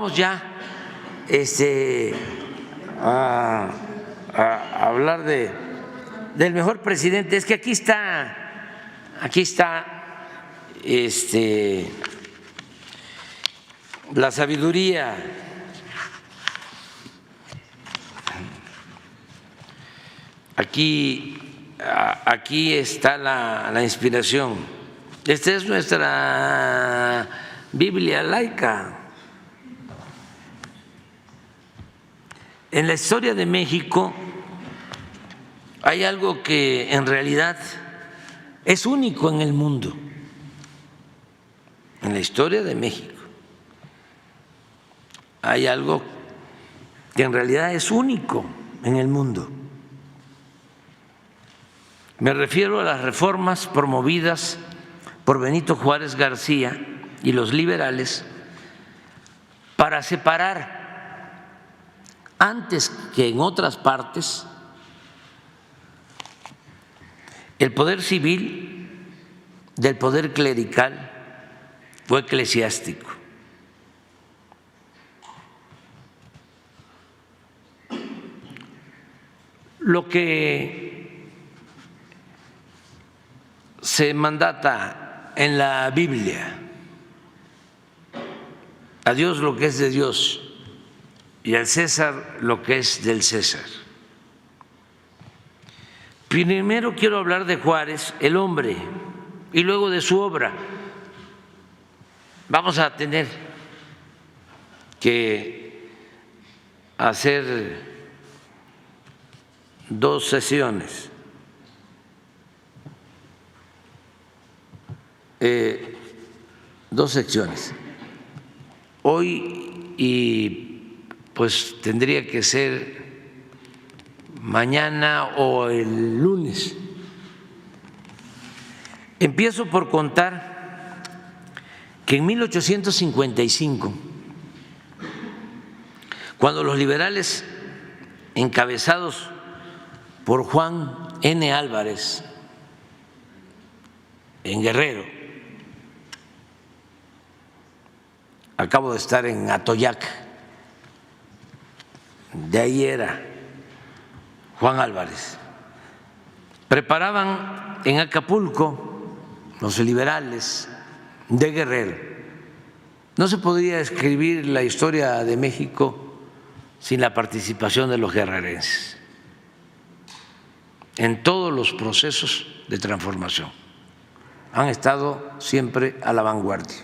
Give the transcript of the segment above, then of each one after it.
vamos ya a hablar del mejor presidente. Es que aquí está la sabiduría. Aquí está la inspiración. Esta es nuestra Biblia laica. En la historia de México hay algo que en realidad es único en el mundo. En la historia de México hay algo que en realidad es único en el mundo. Me refiero a las reformas promovidas por Benito Juárez García y los liberales para separar, antes que en otras partes, el poder civil del poder clerical o eclesiástico. Lo que se mandata en la Biblia, a Dios lo que es de Dios y al César lo que es del César. Primero quiero hablar de Juárez, el hombre, y luego de su obra. Vamos a tener que hacer 2 sesiones. 2 secciones. Hoy y pues tendría que ser mañana o el lunes. Empiezo por contar que en 1855, cuando los liberales encabezados por Juan N. Álvarez en Guerrero, acabo de estar en Atoyac, de ahí era Juan Álvarez, preparaban en Acapulco los liberales de Guerrero. No se podría escribir la historia de México sin la participación de los guerrerenses en todos los procesos de transformación. Han estado siempre a la vanguardia.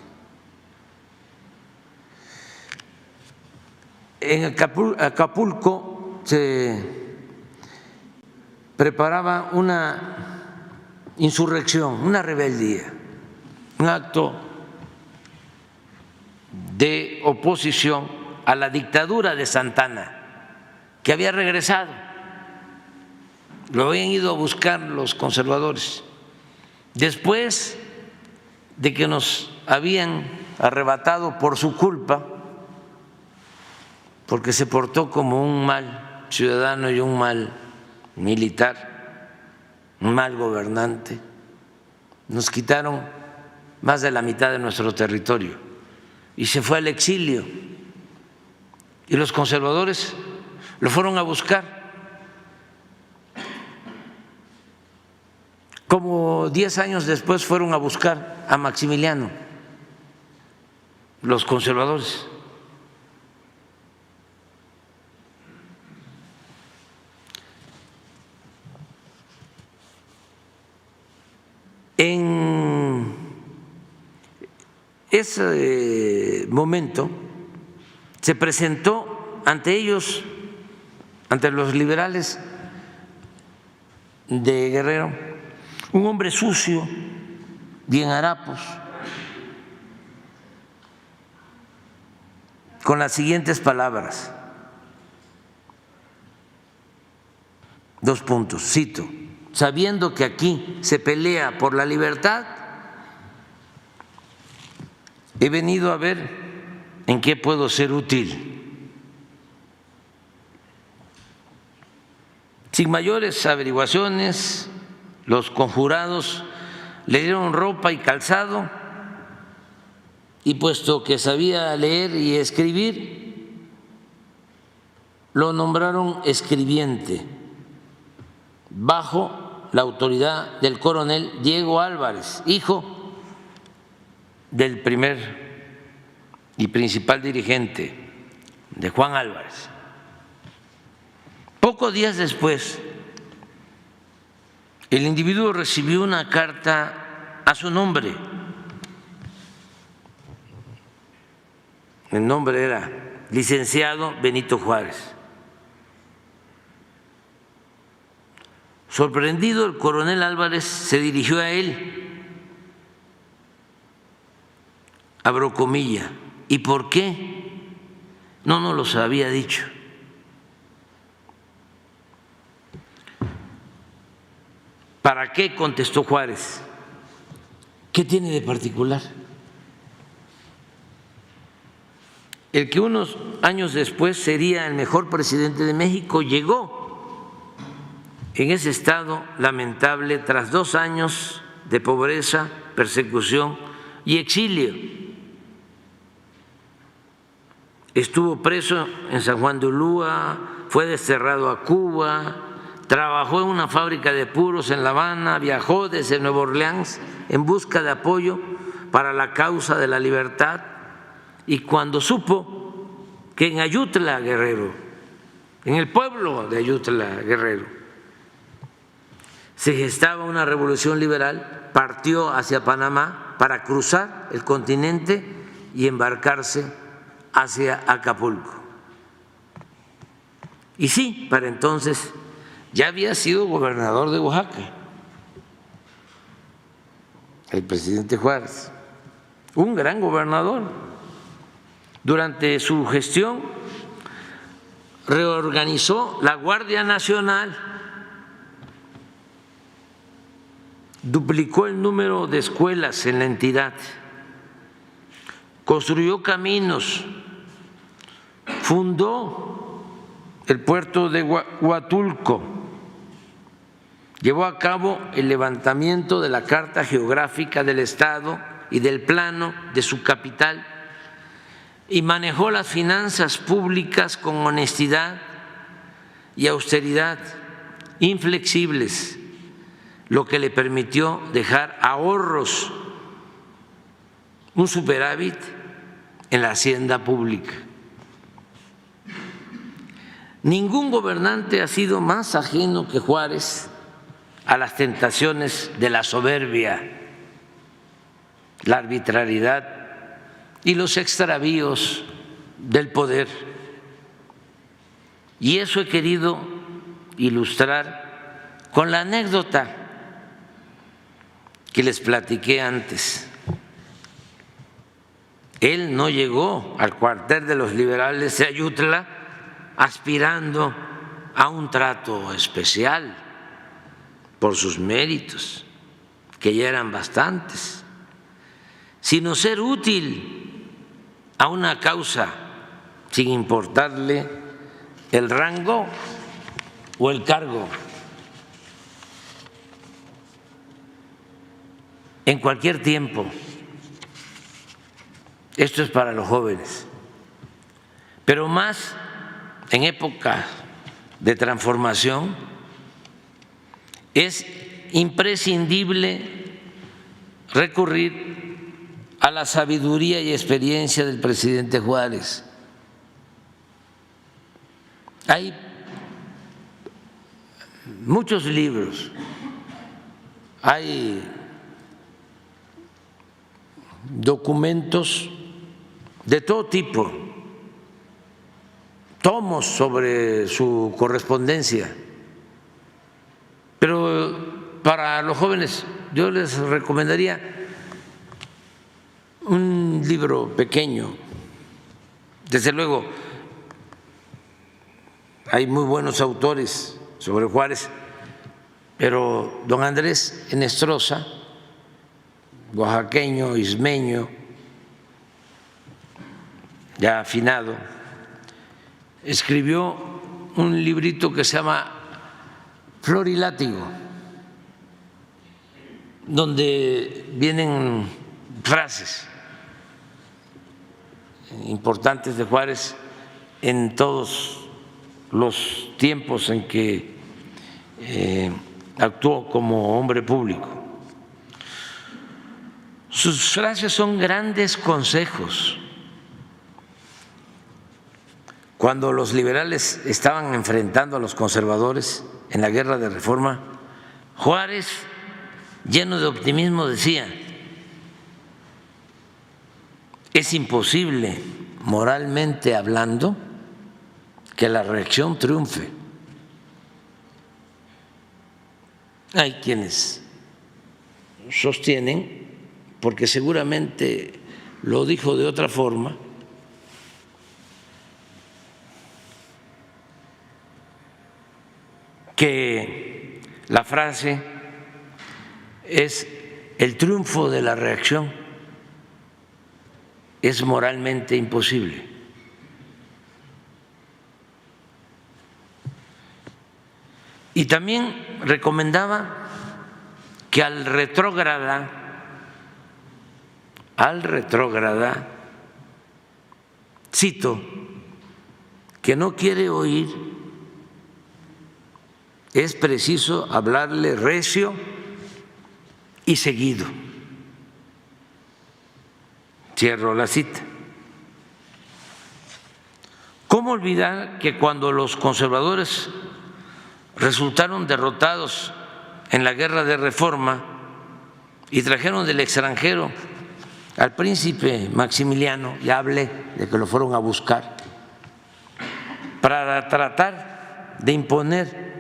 En Acapulco se preparaba una insurrección, una rebeldía, un acto de oposición a la dictadura de Santa Anna, que había regresado. Lo habían ido a buscar los conservadores, después de que nos habían arrebatado por su culpa, porque se portó como un mal ciudadano y un mal militar, un mal gobernante. Nos quitaron más de la mitad de nuestro territorio y se fue al exilio. Y los conservadores lo fueron a buscar. Como 10 años después fueron a buscar a Maximiliano, los conservadores. En ese momento se presentó ante ellos, ante los liberales de Guerrero, un hombre sucio, bien harapos, con las siguientes palabras, 2 puntos, cito: sabiendo que aquí se pelea por la libertad, he venido a ver en qué puedo ser útil. Sin mayores averiguaciones, los conjurados le dieron ropa y calzado y puesto que sabía leer y escribir, lo nombraron escribiente bajo la autoridad del coronel Diego Álvarez, hijo del primer y principal dirigente de Juan Álvarez. Pocos días después, el individuo recibió una carta a su nombre. El nombre era licenciado Benito Juárez. Sorprendido, el coronel Álvarez se dirigió a él, abro comilla, ¿y por qué? No nos los había dicho. ¿Para qué? Contestó Juárez. ¿Qué tiene de particular? El que unos años después sería el mejor presidente de México llegó en ese estado lamentable tras 2 años de pobreza, persecución y exilio. Estuvo preso en San Juan de Ulúa, fue desterrado a Cuba, trabajó en una fábrica de puros en La Habana, viajó desde Nueva Orleans en busca de apoyo para la causa de la libertad, y cuando supo que en Ayutla, Guerrero, en el pueblo de Ayutla, Guerrero, se gestaba una revolución liberal, partió hacia Panamá para cruzar el continente y embarcarse hacia Acapulco. Y sí, para entonces ya había sido gobernador de Oaxaca, el presidente Juárez, un gran gobernador. Durante su gestión reorganizó la Guardia Nacional, duplicó el número de escuelas en la entidad, construyó caminos, fundó el puerto de Huatulco, llevó a cabo el levantamiento de la Carta Geográfica del Estado y del plano de su capital, y manejó las finanzas públicas con honestidad y austeridad inflexibles, lo que le permitió dejar ahorros, un superávit en la hacienda pública. Ningún gobernante ha sido más ajeno que Juárez a las tentaciones de la soberbia, la arbitrariedad y los extravíos del poder. Y eso he querido ilustrar con la anécdota que les platiqué antes. Él no llegó al cuartel de los liberales de Ayutla aspirando a un trato especial por sus méritos, que ya eran bastantes, sino ser útil a una causa sin importarle el rango o el cargo. En cualquier tiempo, esto es para los jóvenes, pero más en época de transformación, es imprescindible recurrir a la sabiduría y experiencia del presidente Juárez. Hay muchos libros, hay documentos de todo tipo, tomos sobre su correspondencia, pero para los jóvenes yo les recomendaría un libro pequeño. Desde luego hay muy buenos autores sobre Juárez, pero don Andrés Enestrosa, oaxaqueño, ismeño, ya afinado, escribió un librito que se llama Flor y Látigo, donde vienen frases importantes de Juárez en todos los tiempos en que actuó como hombre público. Sus frases son grandes consejos. Cuando los liberales estaban enfrentando a los conservadores en la guerra de Reforma, Juárez, lleno de optimismo, decía: es imposible, moralmente hablando, que la reacción triunfe. Hay quienes sostienen, porque seguramente lo dijo de otra forma, que la frase es el triunfo de la reacción es moralmente imposible. Y también recomendaba que al retrógrada, cito, que no quiere oír, es preciso hablarle recio y seguido. Cierro la cita. ¿Cómo olvidar que cuando los conservadores resultaron derrotados en la guerra de Reforma y trajeron del extranjero al príncipe Maximiliano, ya hablé de que lo fueron a buscar, para tratar de imponer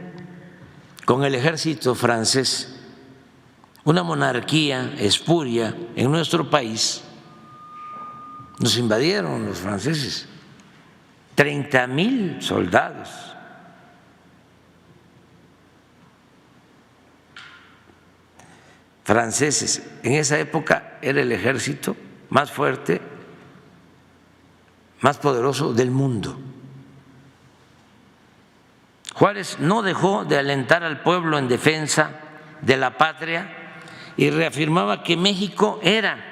con el ejército francés una monarquía espuria en nuestro país? Nos invadieron los franceses, 30,000 soldados. Franceses. En esa época era el ejército más fuerte, más poderoso del mundo. Juárez no dejó de alentar al pueblo en defensa de la patria y reafirmaba que México era,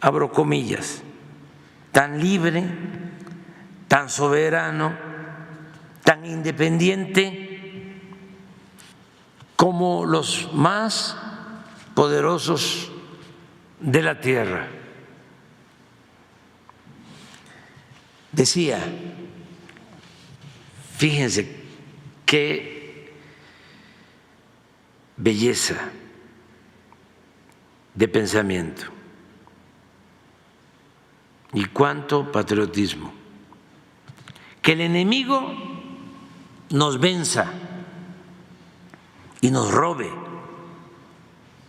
abro comillas, tan libre, tan soberano, tan independiente como los más poderosos de la tierra. Decía, fíjense qué belleza de pensamiento y cuánto patriotismo: que el enemigo nos venza y nos robe,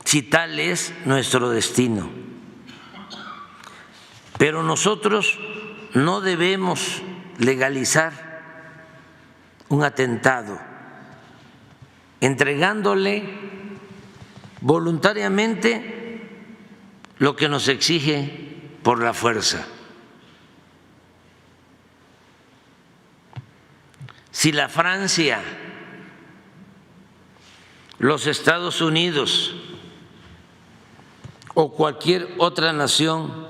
si tal es nuestro destino. Pero nosotros no debemos legalizar un atentado entregándole voluntariamente lo que nos exige por la fuerza. Si la Francia, los Estados Unidos o cualquier otra nación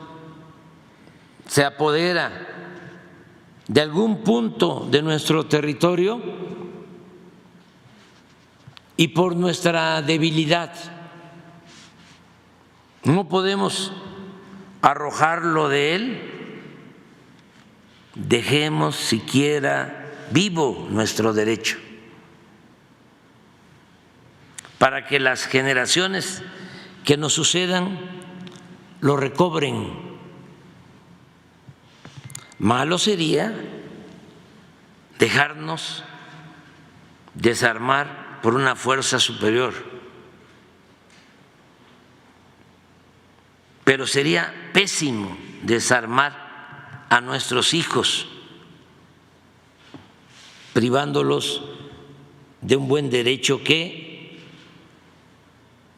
se apodera de algún punto de nuestro territorio y por nuestra debilidad no podemos arrojarlo de él, dejemos siquiera vivo nuestro derecho para que las generaciones que nos sucedan lo recobren. Malo sería dejarnos desarmar por una fuerza superior, pero sería pésimo desarmar a nuestros hijos, privándolos de un buen derecho que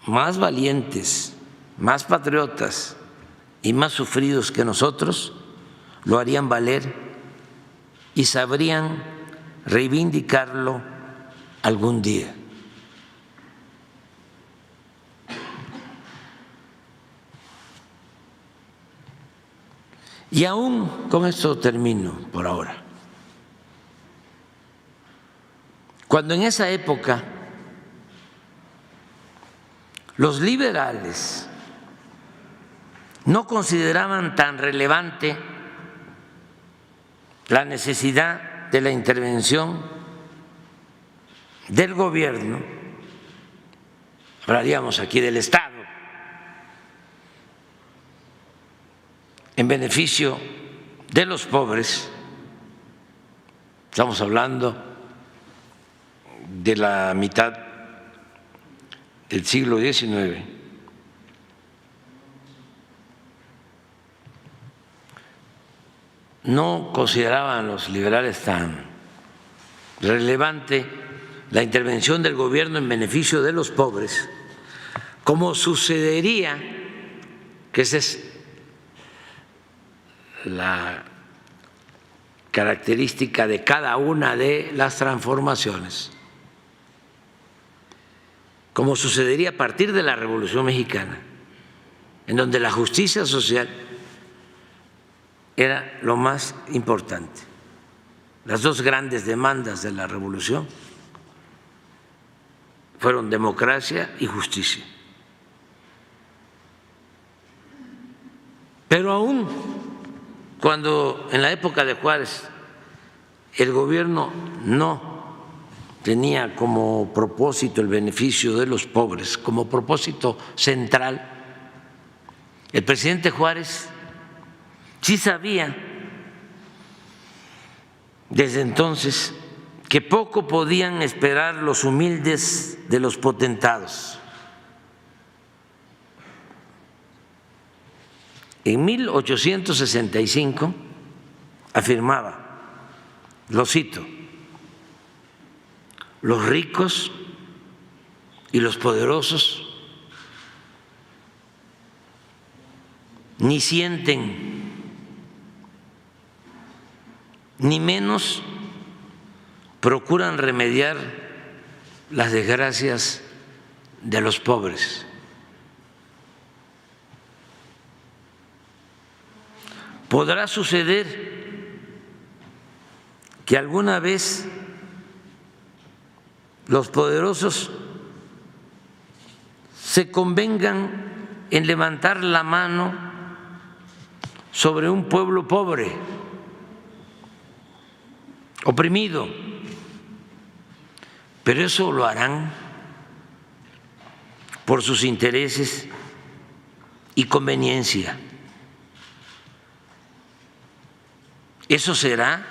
más valientes, más patriotas y más sufridos que nosotros lo harían valer y sabrían reivindicarlo algún día. Y aún con esto termino por ahora. Cuando en esa época los liberales no consideraban tan relevante la necesidad de la intervención del gobierno, hablaríamos aquí del Estado, en beneficio de los pobres, estamos hablando de la mitad del siglo XIX, no consideraban los liberales tan relevante la intervención del gobierno en beneficio de los pobres, como sucedería, que esa es la característica de cada una de las transformaciones, como sucedería a partir de la Revolución Mexicana, en donde la justicia social era lo más importante. Las dos grandes demandas de la revolución fueron democracia y justicia. Pero aún cuando en la época de Juárez el gobierno no tenía como propósito el beneficio de los pobres, como propósito central, el presidente Juárez sí sabía desde entonces que poco podían esperar los humildes de los potentados. En 1865 afirmaba, lo cito: los ricos y los poderosos ni sienten ni menos procuran remediar las desgracias de los pobres. Podrá suceder que alguna vez los poderosos se convengan en levantar la mano sobre un pueblo pobre, oprimido, pero eso lo harán por sus intereses y conveniencia. Eso será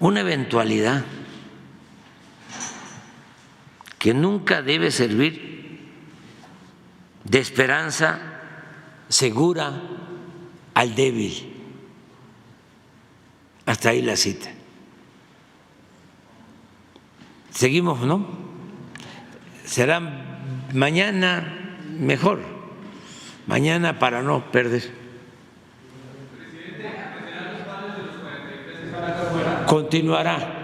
una eventualidad que nunca debe servir de esperanza segura al débil. Hasta ahí la cita. Seguimos, ¿no? Será mañana mejor, mañana para no perder. Continuará.